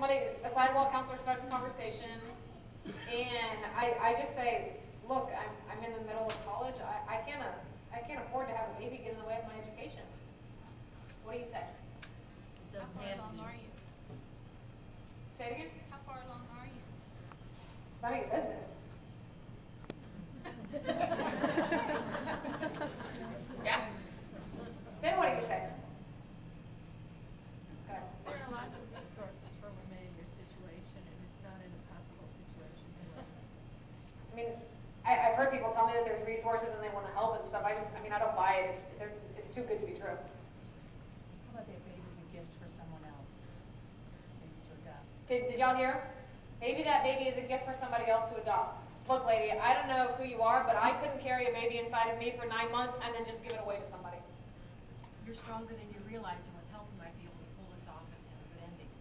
a sidewalk counselor starts a conversation, and I just say, look, I'm in the middle of college. I can't afford to have a baby get in the way of my education. What do you say? It doesn't have to. How far along are you? Say it again? How far along are you? It's none of your business. Yeah. Then what do you say? Okay. There are lots of resources for women in your situation, and it's not an impossible situation. I mean, I've heard people tell me that there's resources and they want to help and stuff. I don't buy it. It's too good to be true. How about that baby's a gift for someone else? Maybe to adopt. Did y'all hear? Maybe that baby is a gift for somebody else to adopt. Look, lady, I don't know who you are, but I couldn't carry a baby inside of me for 9 months and then just give it away to somebody. You're stronger than you realize, and with help you might be able to pull this off and have a good ending.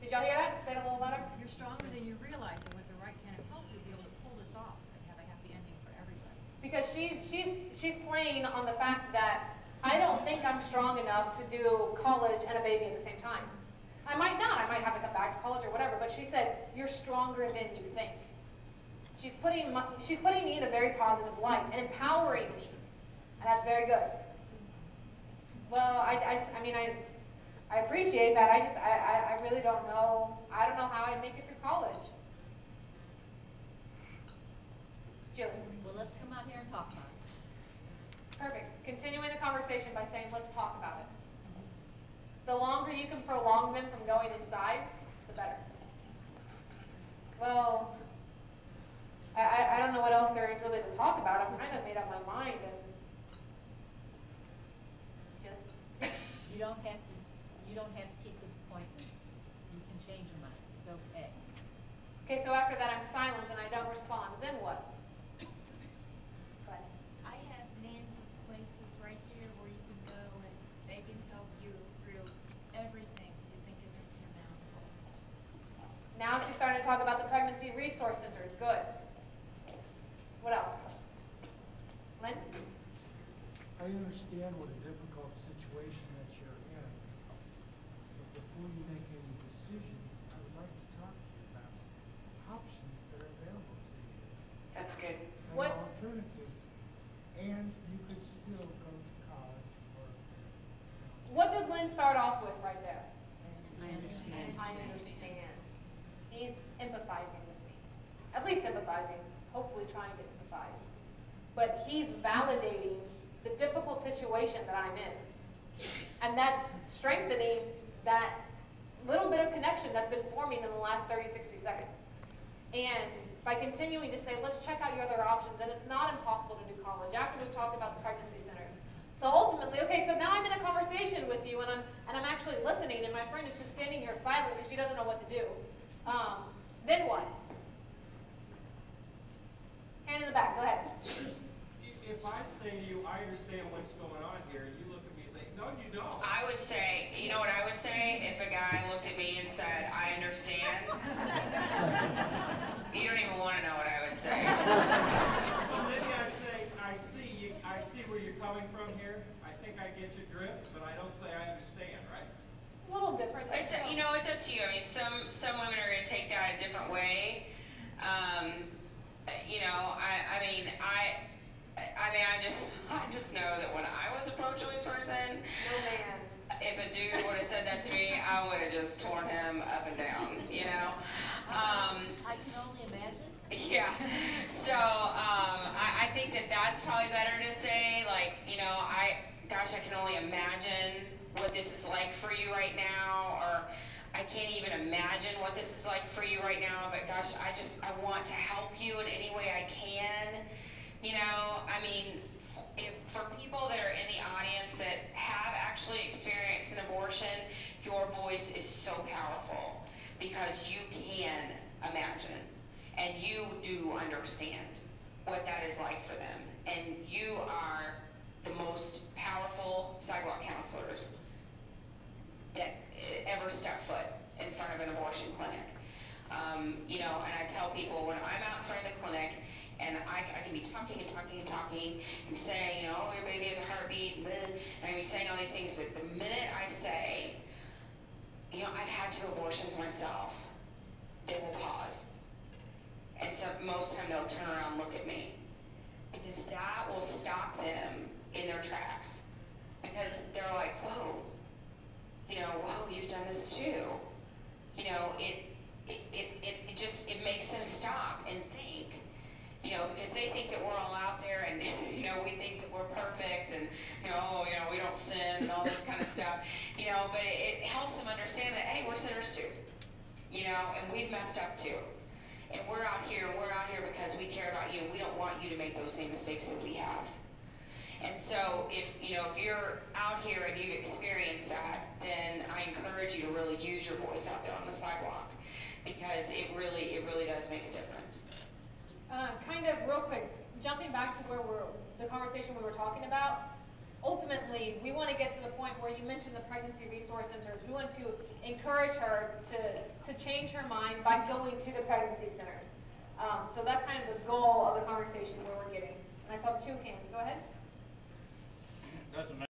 Did y'all hear that? Say it a little louder. You're stronger than you realize, and with the right kind of help, you'll be able to pull this off and have a happy ending for everybody. Because she's playing on the fact that I don't think I'm strong enough to do college and a baby at the same time. I might not. I might have to come back to college or whatever. But she said, you're stronger than you think. She's putting me in a very positive light and empowering me. And that's very good. Well, I appreciate that. I really don't know. I don't know how I'd make it through college. Julie. Well, let's come out here and talk about it. Perfect. Continuing the conversation by saying, let's talk about it. The longer you can prolong them from going inside, the better. Well, I don't know what else there is really to talk about. I've kind of made up my mind. And You don't have to keep this appointment. You can change your mind. It's okay. okay, so after that I'm silent and I don't respond. Then what? Go ahead. I have names of places right here where you can go and they can help you through everything you think is insurmountable. Now she's starting to talk about the pregnancy resource centers. Good. What else? Lynn? I understand what a difficult situation that you're in, but before you make any decisions, I would like to talk to you about options that are available to you. That's good. And What? alternatives, and you could still go to college or. What did Lynn start off with right there? I understand. I understand. He's empathizing with me. At least empathizing, hopefully trying to empathize. But he's validating the difficult situation that I'm in. And that's strengthening that little bit of connection that's been forming in the last 30, 60 seconds. And by continuing to say, let's check out your other options, and it's not impossible to do college after we've talked about the pregnancy centers. So ultimately, okay, so now I'm in a conversation with you, and I'm actually listening, and my friend is just standing here silent because she doesn't know what to do. Then what? Hand in the back, go ahead. If I say to you, I understand what's going on here, and you look at me and say, no, you don't. I would say, you know what I would say if a guy looked at me and said, I understand? You don't even want to know what I would say. Well, maybe I say, I see where you're coming from here. I think I get your drift, but I don't say I understand, right? It's a little different. It's, you know, it's up to you. I mean, some women are going to take that a different way. You know, I just know that when I was a pro-choice person, No man. if a dude would have said that to me, I would have just torn him up and down, you know? I can only imagine. Yeah, so I think that that's probably better to say, like, you know, gosh, I can only imagine what this is like for you right now, or I can't even imagine what this is like for you right now, but gosh, I want to help you in any way I can. You know, I mean, for people that are in the audience that have actually experienced an abortion, your voice is so powerful because you can imagine and you do understand what that is like for them. And you are the most powerful sidewalk counselors that ever step foot in front of an abortion clinic. You know, and I tell people when I'm out in front of the clinic and I can be talking and talking and talking and saying, you know, oh, your baby has a heartbeat, and I can be saying all these things, but the minute I say, you know, I've had 2 abortions myself. They will pause. And so most of the time they'll turn around and look at me. Because that will stop them in their tracks. Because they're like, whoa, whoa, you've done this too. It makes them stop and think. Because they think that we're all out there and, we think that we're perfect and, we don't sin and all this kind of stuff. But it helps them understand that, hey, we're sinners too. And we've messed up too. And we're out here because we care about you and we don't want you to make those same mistakes that we have. And so if you're out here and you've experienced that, then I encourage you to really use your voice out there on the sidewalk because it really does make a difference. Kind of real quick, jumping back to the conversation we were talking about, ultimately, we want to get to the point where you mentioned the pregnancy resource centers. We want to encourage her to change her mind by going to the pregnancy centers. So that's kind of the goal of the conversation where we're getting. And I saw 2 hands. Go ahead. Doesn't matter.